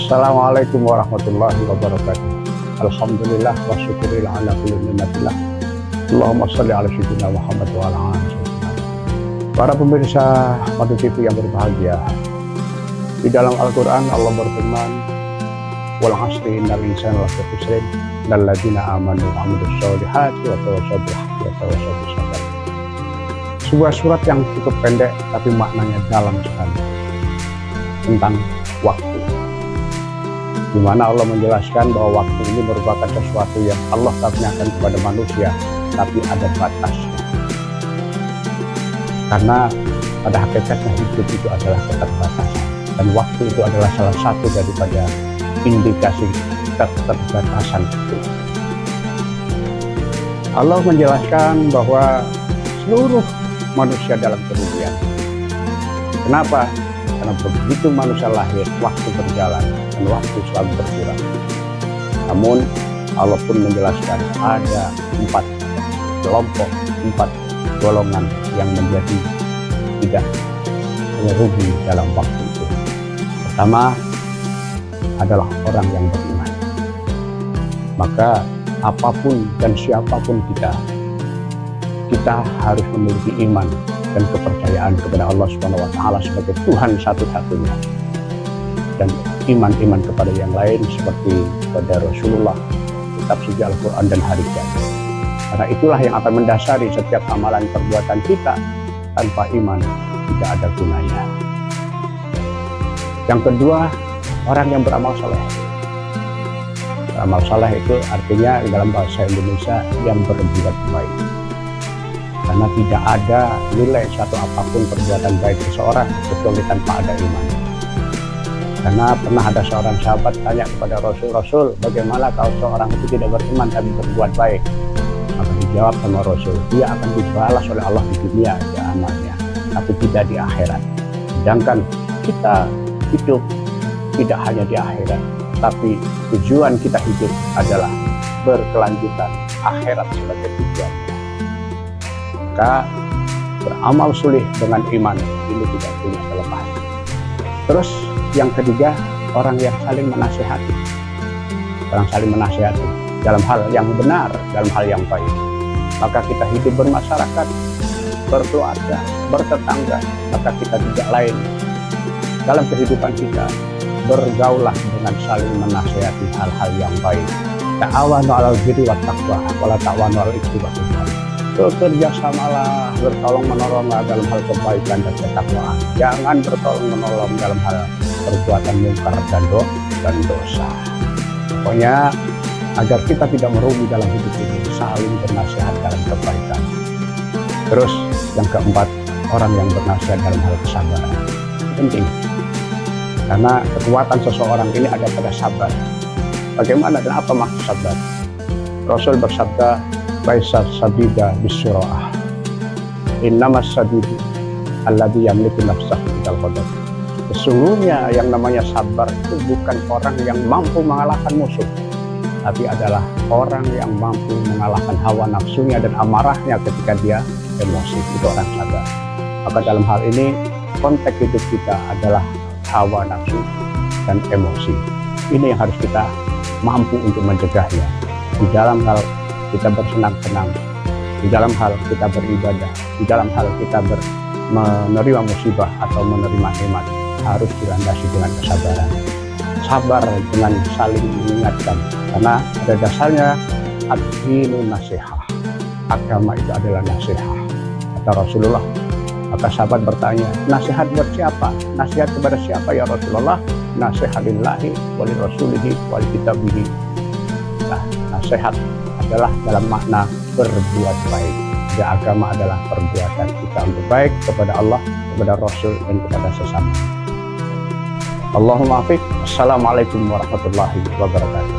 Assalamualaikum warahmatullahi wabarakatuh. Alhamdulillah wa syukurillah ala kulli ni'matillah. Allahumma sholli ala sayyidina Muhammad wa ala alihi wasallam. Para pemirsa Madu TV yang berbahagia, di dalam Al-Quran Allah berfirman, wal 'asri innal insana lafi khusr illal ladzina amanu wa 'amilus sholihati wa tawassaw bil haqqi wa tawassaw bis sabr. Sebuah surat yang cukup pendek tapi maknanya dalam sekali tentang waktu, di mana Allah menjelaskan bahwa waktu ini merupakan sesuatu yang Allah karuniakan kepada manusia, tapi ada batasnya. Karena pada hakikatnya hidup itu adalah keterbatasan, dan waktu itu adalah salah satu daripada indikasi keterbatasan itu. Allah menjelaskan bahwa seluruh manusia dalam kerugian. Kenapa? Karena begitu manusia lahir, waktu berjalan dan waktu selalu berkurang. Namun Allah pun menjelaskan ada 4 kelompok, 4 golongan yang menjadi tidak merugi dalam waktu itu. Pertama adalah orang yang beriman. Maka apapun dan siapapun kita harus memiliki iman dan kepercayaan kepada Allah Subhanahu wa Ta'ala sebagai Tuhan satu-satunya, dan iman-iman kepada yang lain seperti kepada Rasulullah, kitab suci Al-Quran dan hari kiamat. Karena itulah yang akan mendasari setiap amalan perbuatan kita. Tanpa iman tidak ada gunanya. Yang kedua, orang yang beramal saleh. Beramal saleh itu artinya dalam bahasa Indonesia yang berbuat baik. Karena tidak ada nilai satu apapun perbuatan baik seseorang kecuali tanpa ada iman. Karena pernah ada seorang sahabat tanya kepada Rasul, bagaimana kalau seorang itu tidak beriman tapi berbuat baik? Maka dijawab sama Rasul, dia akan dibalas oleh Allah di dunia ya amalnya, tapi tidak di akhirat. Sedangkan kita hidup tidak hanya di akhirat, tapi tujuan kita hidup adalah berkelanjutan akhirat sebagai tujuannya. Maka beramal sulih dengan iman ini tidak boleh terlepas. Terus yang ketiga, orang yang saling menasihati. Orang saling menasihati dalam hal yang benar, dalam hal yang baik. Maka kita hidup bermasyarakat, berkeluarga, bertetangga, maka kita tidak lain dalam kehidupan kita bergaulah dengan saling menasihati hal-hal yang baik. Ta'awanu 'alal birri wat taqwa wa la ta'awanu 'alal itsmi wal 'udwan. Bekerjasamalah, bertolong-menolonglah dalam hal kebaikan dan ketakwaan. Jangan bertolong-menolong dalam hal perbuatan mungkar dan dosa. Pokoknya agar kita tidak merugi dalam hidup ini, saling bernasihat dalam kebaikan. Terus yang keempat, orang yang bernasihat dalam hal kesabaran. Penting. Karena kekuatan seseorang ini ada pada sabar. Bagaimana dan apa maksud sabar? Rasul bersabda, Laisa sabida bisyura'ah, innamas sabidu alladhi yamliku nafsahu bidal ghadab. Sesungguhnya yang namanya sabar itu bukan orang yang mampu mengalahkan musuh, tapi adalah orang yang mampu mengalahkan hawa nafsunya dan amarahnya ketika dia emosi. Itu orang sabar. Maka dalam hal ini konteks hidup kita adalah hawa nafsu dan emosi. Ini yang harus kita mampu untuk mencegahnya. Di dalam hal kita bersenang-senang, di dalam hal kita beribadah, di dalam hal kita menerima musibah atau menerima nikmat, harus dilandasi dengan kesabaran. Sabar dengan saling mengingatkan, karena pada dasarnya ad-dinu nasihah, agama itu adalah nasihah, kata Rasulullah. Maka sahabat bertanya, nasihat buat siapa? Nasihat kepada siapa ya Rasulullah? Nasihat lillahi wali rasulihi wali kitabihi. Nah, nasihat adalah dalam makna berbuat baik. Dan agama adalah perbuatan kita untuk baik kepada Allah, kepada Rasul, dan kepada sesama. Allahumma afiq. Assalamualaikum warahmatullahi wabarakatuh.